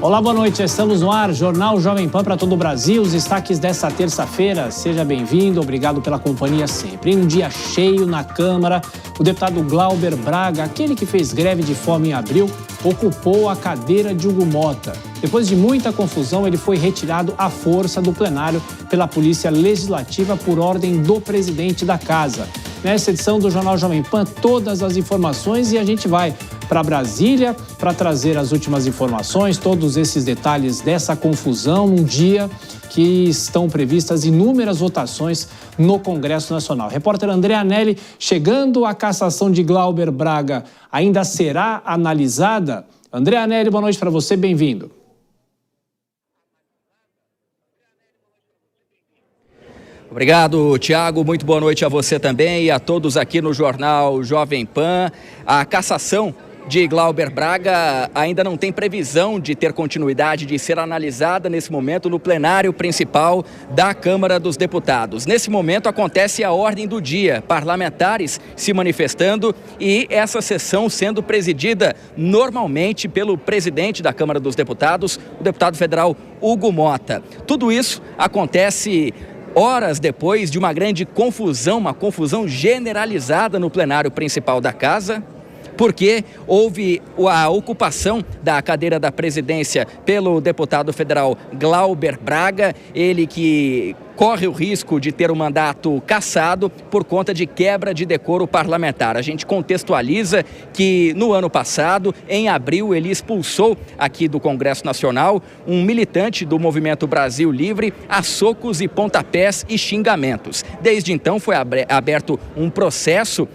Olá, boa noite. Estamos no ar, Jornal Jovem Pan para todo o Brasil. Os destaques dessa terça-feira. Seja bem-vindo, obrigado pela companhia sempre. Em um dia cheio na Câmara, o deputado Glauber Braga, aquele que fez greve de fome em abril, ocupou a cadeira de Hugo Mota. Depois de muita confusão, ele foi retirado à força do plenário pela Polícia Legislativa por ordem do presidente da Casa. Nessa edição do Jornal Jovem Pan, todas as informações e a gente vai para Brasília para trazer as últimas informações, todos esses detalhes dessa confusão, um dia que estão previstas inúmeras votações no Congresso Nacional. Repórter André Anelli, chegando a cassação de Glauber Braga, ainda será analisada? André Anelli, boa noite para você, bem-vindo. Obrigado, Tiago. Muito boa noite a você também e a todos aqui no Jornal Jovem Pan. A cassação de Glauber Braga ainda não tem previsão de ter continuidade, de ser analisada nesse momento no plenário principal da Câmara dos Deputados. Nesse momento acontece a ordem do dia, parlamentares se manifestando e essa sessão sendo presidida normalmente pelo presidente da Câmara dos Deputados, o deputado federal Hugo Mota. Tudo isso acontece horas depois de uma grande confusão, uma confusão generalizada no plenário principal da Casa, porque houve a ocupação da cadeira da presidência pelo deputado federal Glauber Braga, ele que corre o risco de ter o mandato cassado por conta de quebra de decoro parlamentar. A gente contextualiza que no ano passado, em abril, ele expulsou aqui do Congresso Nacional um militante do Movimento Brasil Livre a socos e pontapés e xingamentos. Desde então foi aberto um processo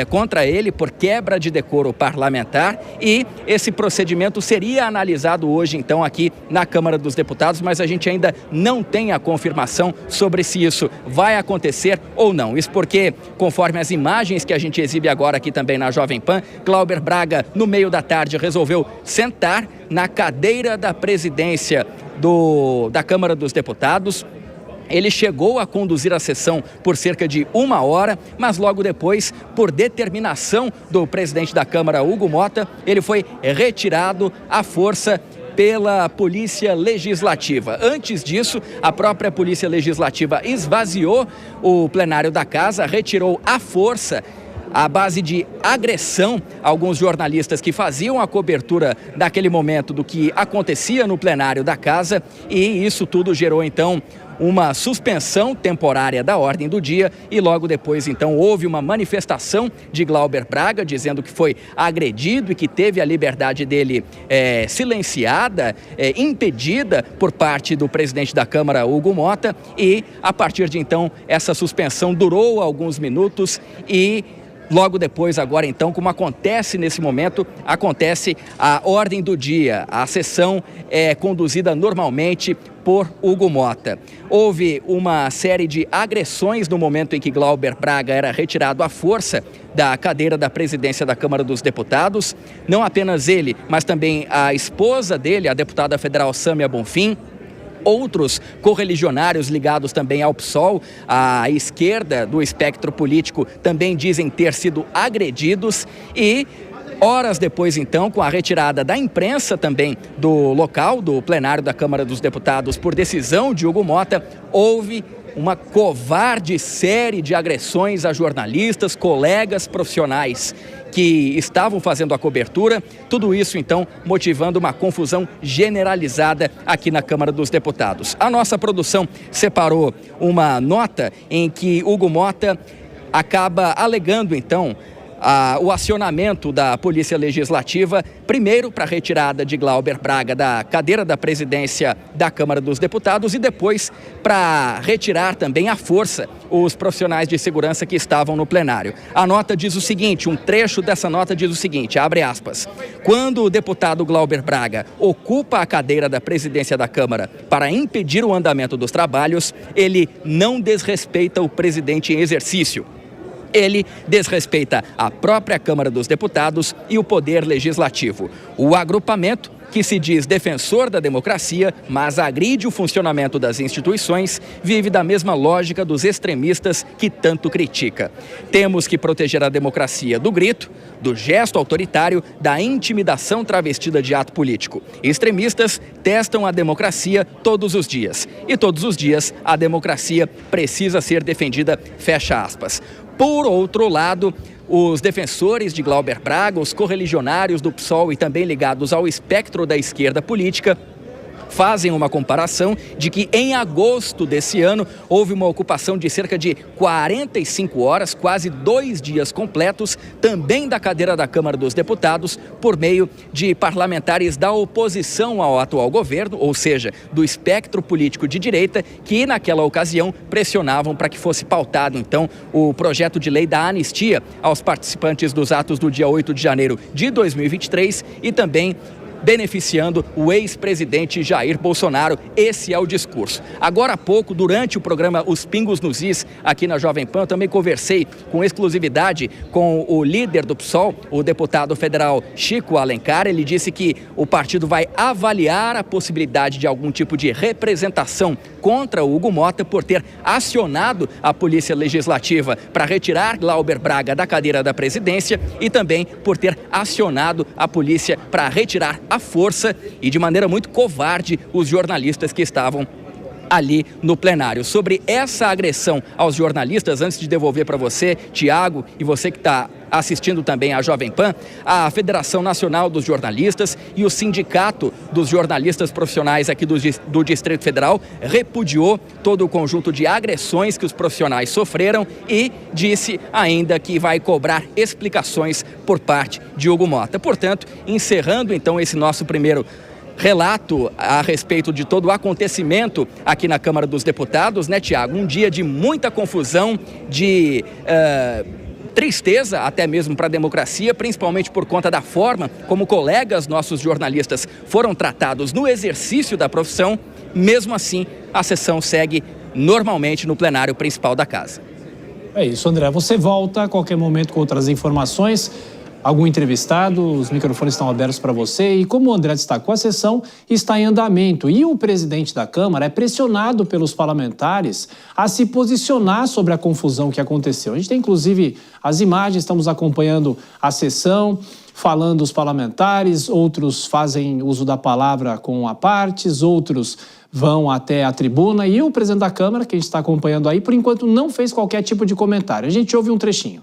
contra ele por quebra de decoro parlamentar e esse procedimento seria analisado hoje então aqui na Câmara dos Deputados, mas a gente ainda não tem a confirmação sobre se isso vai acontecer ou não. Isso porque, conforme as imagens que a gente exibe agora aqui também na Jovem Pan, Glauber Braga, no meio da tarde, resolveu sentar na cadeira da presidência da Câmara dos Deputados. Ele chegou a conduzir a sessão por cerca de 1 hora, mas logo depois, por determinação do presidente da Câmara, Hugo Mota, ele foi retirado à força pela Polícia Legislativa. Antes disso, a própria Polícia Legislativa esvaziou o plenário da Casa, retirou à força, à base de agressão, alguns jornalistas que faziam a cobertura naquele momento do que acontecia no plenário da Casa, e isso tudo gerou então uma suspensão temporária da ordem do dia e logo depois, então, houve uma manifestação de Glauber Braga dizendo que foi agredido e que teve a liberdade dele silenciada, impedida por parte do presidente da Câmara, Hugo Mota, e a partir de então essa suspensão durou alguns minutos e logo depois, agora então, como acontece nesse momento, acontece a ordem do dia. A sessão é conduzida normalmente por Hugo Mota. Houve uma série de agressões no momento em que Glauber Braga era retirado à força da cadeira da presidência da Câmara dos Deputados. Não apenas ele, mas também a esposa dele, a deputada federal Sâmia Bonfim. Outros correligionários ligados também ao PSOL, à esquerda do espectro político, também dizem ter sido agredidos e horas depois, então, com a retirada da imprensa também do local, do plenário da Câmara dos Deputados, por decisão de Hugo Mota, houve uma covarde série de agressões a jornalistas, colegas profissionais que estavam fazendo a cobertura, tudo isso então motivando uma confusão generalizada aqui na Câmara dos Deputados. A nossa produção separou uma nota em que Hugo Mota acaba alegando então o acionamento da Polícia Legislativa, primeiro para a retirada de Glauber Braga da cadeira da presidência da Câmara dos Deputados e depois para retirar também à força os profissionais de segurança que estavam no plenário. A nota diz o seguinte, um trecho dessa nota diz o seguinte, abre aspas, quando o deputado Glauber Braga ocupa a cadeira da presidência da Câmara para impedir o andamento dos trabalhos, ele não desrespeita o presidente em exercício. Ele desrespeita a própria Câmara dos Deputados e o Poder Legislativo. O agrupamento que se diz defensor da democracia, mas agride o funcionamento das instituições, vive da mesma lógica dos extremistas que tanto critica. Temos que proteger a democracia do grito, do gesto autoritário, da intimidação travestida de ato político. Extremistas testam a democracia todos os dias. E todos os dias a democracia precisa ser defendida, fecha aspas. Por outro lado, os defensores de Glauber Braga, os correligionários do PSOL e também ligados ao espectro da esquerda política, fazem uma comparação de que em agosto desse ano houve uma ocupação de cerca de 45 horas, quase 2 dias completos, também da cadeira da Câmara dos Deputados, por meio de parlamentares da oposição ao atual governo, ou seja, do espectro político de direita, que naquela ocasião pressionavam para que fosse pautado então o projeto de lei da anistia aos participantes dos atos do dia 8 de janeiro de 2023 e também beneficiando o ex-presidente Jair Bolsonaro. Esse é o discurso. Agora há pouco, durante o programa Os Pingos nos Is, aqui na Jovem Pan, eu também conversei com exclusividade com o líder do PSOL, o deputado federal Chico Alencar. Ele disse que o partido vai avaliar a possibilidade de algum tipo de representação contra o Hugo Mota por ter acionado a Polícia Legislativa para retirar Glauber Braga da cadeira da presidência e também por ter acionado a polícia para retirar à força e de maneira muito covarde os jornalistas que estavam ali no plenário. Sobre essa agressão aos jornalistas, antes de devolver para você, Tiago, e você que está assistindo também à Jovem Pan, a Federação Nacional dos Jornalistas e o Sindicato dos Jornalistas Profissionais aqui do Distrito Federal repudiou todo o conjunto de agressões que os profissionais sofreram e disse ainda que vai cobrar explicações por parte de Hugo Mota. Portanto, encerrando então esse nosso primeiro relato a respeito de todo o acontecimento aqui na Câmara dos Deputados, né, Tiago? Um dia de muita confusão, de tristeza até mesmo para a democracia, principalmente por conta da forma como colegas nossos jornalistas foram tratados no exercício da profissão. Mesmo assim, a sessão segue normalmente no plenário principal da casa. É isso, André. Você volta a qualquer momento com outras informações. Algum entrevistado, os microfones estão abertos para você. E como o André destacou, a sessão está em andamento. E o presidente da Câmara é pressionado pelos parlamentares a se posicionar sobre a confusão que aconteceu. A gente tem, inclusive, as imagens, estamos acompanhando a sessão, falando os parlamentares, outros fazem uso da palavra com apartes, outros vão até a tribuna. E o presidente da Câmara, que a gente está acompanhando aí, por enquanto não fez qualquer tipo de comentário. A gente ouve um trechinho.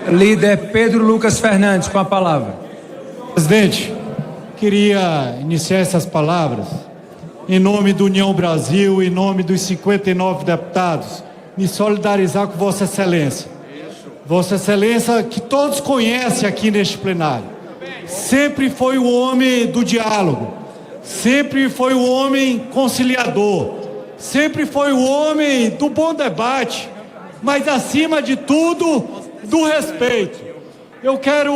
Líder Pedro Lucas Fernandes, com a palavra. Presidente, queria iniciar essas palavras em nome do União Brasil, em nome dos 59 deputados, me solidarizar com Vossa Excelência. Vossa Excelência, que todos conhecem aqui neste plenário, sempre foi o homem do diálogo, sempre foi o homem conciliador, sempre foi o homem do bom debate, mas acima de tudo, do respeito. Eu quero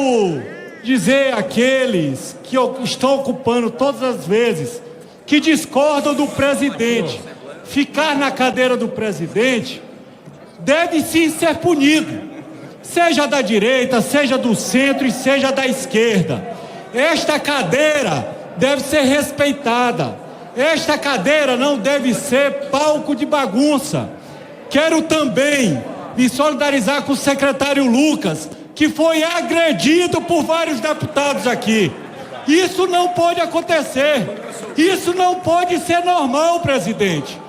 dizer àqueles que estão ocupando todas as vezes, que discordam do presidente, ficar na cadeira do presidente deve sim ser punido, seja da direita, seja do centro e seja da esquerda. Esta cadeira deve ser respeitada, esta cadeira não deve ser palco de bagunça. Quero também me solidarizar com o secretário Lucas, que foi agredido por vários deputados aqui. Isso não pode acontecer. Isso não pode ser normal, presidente.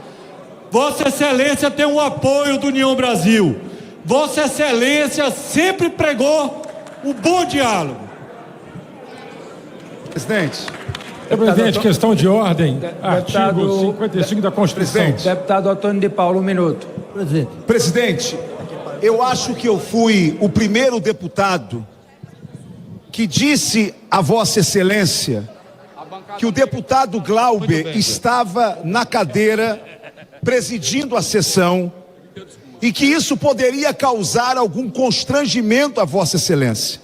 Vossa Excelência tem o apoio do União Brasil. Vossa Excelência sempre pregou o bom diálogo. Presidente. Presidente, questão de ordem, artigo 55 da Constituição. Presidente. Deputado Antônio de Paulo, 1 minuto. Presidente, eu acho que eu fui o primeiro deputado que disse a Vossa Excelência que o deputado Glauber estava na cadeira presidindo a sessão e que isso poderia causar algum constrangimento a Vossa Excelência.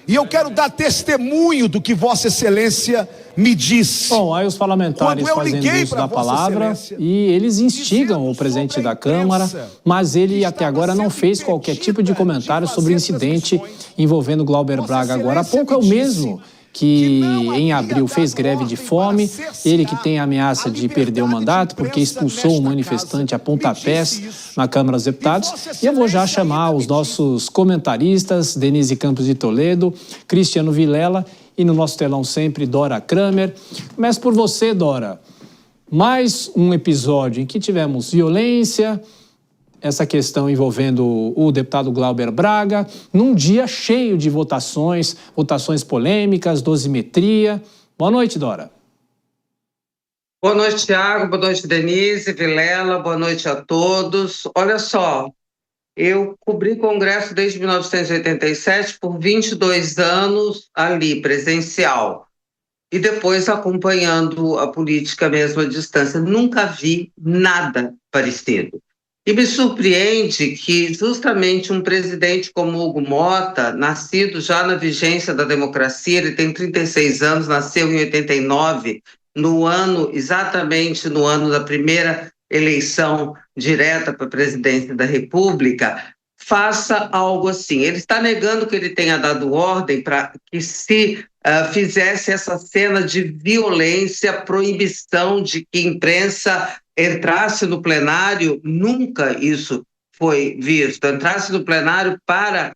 E eu quero dar testemunho do que Vossa Excelência me disse. Bom, aí os parlamentares fazendo uso da palavra e eles instigam o presidente da Câmara, mas ele até agora não fez qualquer tipo de comentário sobre o incidente envolvendo Glauber Braga. Agora há pouco é o mesmo que em abril fez greve de fome, ele que tem a ameaça de perder o mandato porque expulsou um manifestante a pontapés na Câmara dos Deputados. E eu vou já chamar os nossos comentaristas, Denise Campos de Toledo, Cristiano Vilela e no nosso telão sempre, Dora Kramer. Começo por você, Dora. Mais um episódio em que tivemos violência, essa questão envolvendo o deputado Glauber Braga, num dia cheio de votações polêmicas, dosimetria. Boa noite, Dora. Boa noite, Tiago. Boa noite, Denise, Vilela. Boa noite a todos. Olha só, eu cobri Congresso desde 1987 por 22 anos ali, presencial. E depois acompanhando a política mesmo à distância. Nunca vi nada parecido. E me surpreende que justamente um presidente como Hugo Motta, nascido já na vigência da democracia, ele tem 36 anos, nasceu em 89, exatamente no ano da primeira eleição direta para a presidência da República, faça algo assim. Ele está negando que ele tenha dado ordem para que se fizesse essa cena de violência, proibição de que a imprensa entrasse no plenário. Nunca isso foi visto. Entrasse no plenário para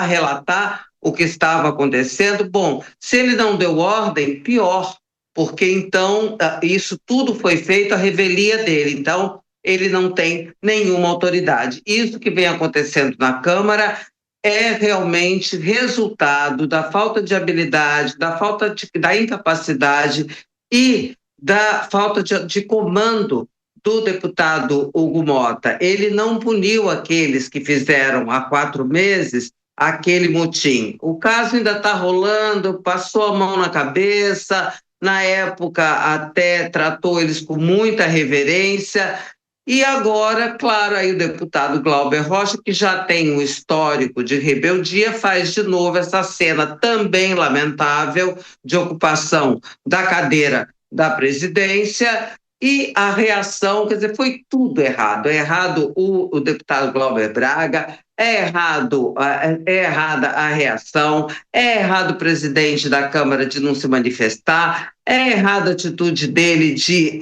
relatar o que estava acontecendo. Bom, se ele não deu ordem, pior, porque então isso tudo foi feito à revelia dele. Então, ele não tem nenhuma autoridade. Isso que vem acontecendo na Câmara é realmente resultado da falta de habilidade, da incapacidade e da falta de comando do deputado Hugo Motta. Ele não puniu aqueles que fizeram há 4 meses aquele motim. O caso ainda está rolando, passou a mão na cabeça, na época até tratou eles com muita reverência. E agora, claro, aí o deputado Glauber Rocha, que já tem um histórico de rebeldia, faz de novo essa cena também lamentável de ocupação da cadeira da presidência. E a reação, quer dizer, foi tudo errado. É errado o deputado Glauber Braga, é errada a reação, é errado o presidente da Câmara de não se manifestar, é errada a atitude dele de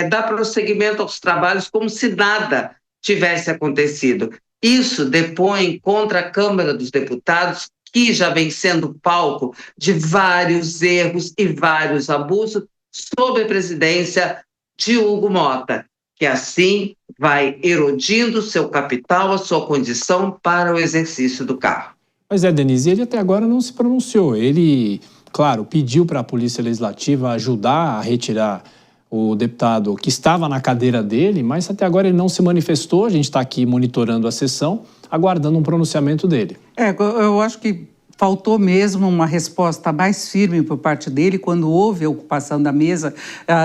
dar prosseguimento aos trabalhos como se nada tivesse acontecido. Isso depõe contra a Câmara dos Deputados, que já vem sendo palco de vários erros e vários abusos sob a presidência de Hugo Motta, que assim vai erodindo seu capital, a sua condição para o exercício do cargo. Pois é, Denise, ele até agora não se pronunciou. Ele, claro, pediu para a Polícia Legislativa ajudar a retirar o deputado que estava na cadeira dele, mas até agora ele não se manifestou. A gente está aqui monitorando a sessão, aguardando um pronunciamento dele. Eu acho que faltou mesmo uma resposta mais firme por parte dele quando houve a ocupação da mesa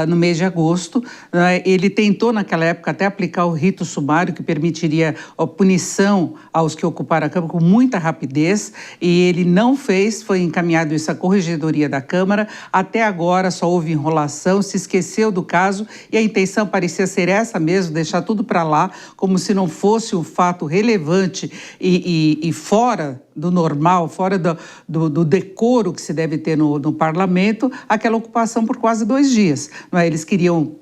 no mês de agosto. Ele tentou, naquela época, até aplicar o rito sumário, que permitiria a punição aos que ocuparam a Câmara com muita rapidez, e ele não fez, foi encaminhado isso à Corregedoria da Câmara. Até agora só houve enrolação, se esqueceu do caso, e a intenção parecia ser essa mesmo, deixar tudo para lá, como se não fosse um fato relevante e fora do normal, fora do decoro que se deve ter no parlamento, aquela ocupação por quase 2 dias. Eles queriam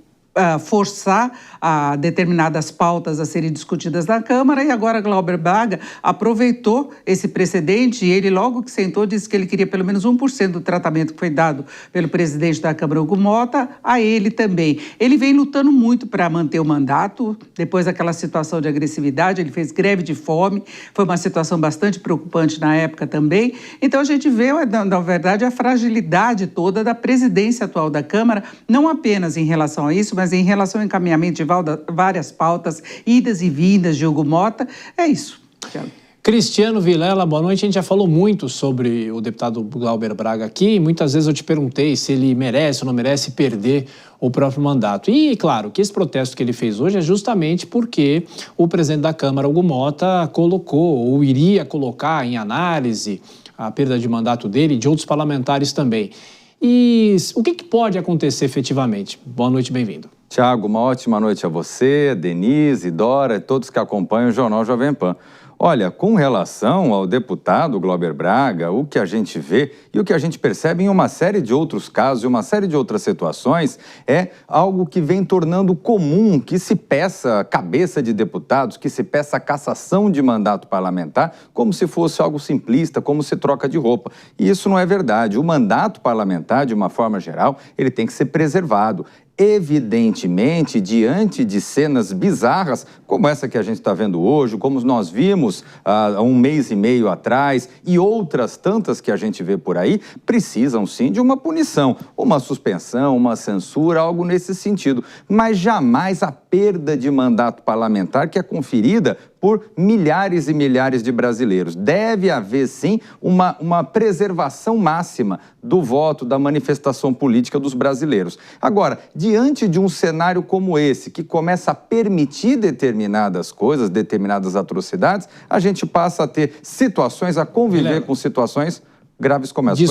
forçar a determinadas pautas a serem discutidas na Câmara, e agora Glauber Braga aproveitou esse precedente, e ele logo que sentou disse que ele queria pelo menos 1% do tratamento que foi dado pelo presidente da Câmara, Hugo Motta, a ele também. Ele vem lutando muito para manter o mandato, depois daquela situação de agressividade, ele fez greve de fome, foi uma situação bastante preocupante na época também. Então a gente vê, na verdade, a fragilidade toda da presidência atual da Câmara, não apenas em relação a isso, mas em relação ao encaminhamento de várias pautas, idas e vindas de Hugo Motta. É isso, Tiago. Cristiano Vilela, boa noite. A gente já falou muito sobre o deputado Glauber Braga aqui. Muitas vezes eu te perguntei se ele merece ou não merece perder o próprio mandato. E, claro, que esse protesto que ele fez hoje é justamente porque o presidente da Câmara, Hugo Mota, colocou ou iria colocar em análise a perda de mandato dele e de outros parlamentares também. E o que pode acontecer efetivamente? Boa noite, bem-vindo. Tiago, uma ótima noite a você, Denise, Dora e todos que acompanham o Jornal Jovem Pan. Olha, com relação ao deputado Glauber Braga, o que a gente vê e o que a gente percebe em uma série de outros casos, em uma série de outras situações, é algo que vem tornando comum que se peça cabeça de deputados, que se peça cassação de mandato parlamentar, como se fosse algo simplista, como se troca de roupa. E isso não é verdade. O mandato parlamentar, de uma forma geral, ele tem que ser preservado. Evidentemente, diante de cenas bizarras, como essa que a gente está vendo hoje, como nós vimos há um mês e meio atrás, e outras tantas que a gente vê por aí, precisam sim de uma punição, uma suspensão, uma censura, algo nesse sentido. Mas jamais a perda de mandato parlamentar que é conferida por milhares e milhares de brasileiros. Deve haver, sim, uma preservação máxima do voto, da manifestação política dos brasileiros. Agora, diante de um cenário como esse, que começa a permitir determinadas coisas, determinadas atrocidades, a gente passa a ter situações, a conviver com situações graves como essa.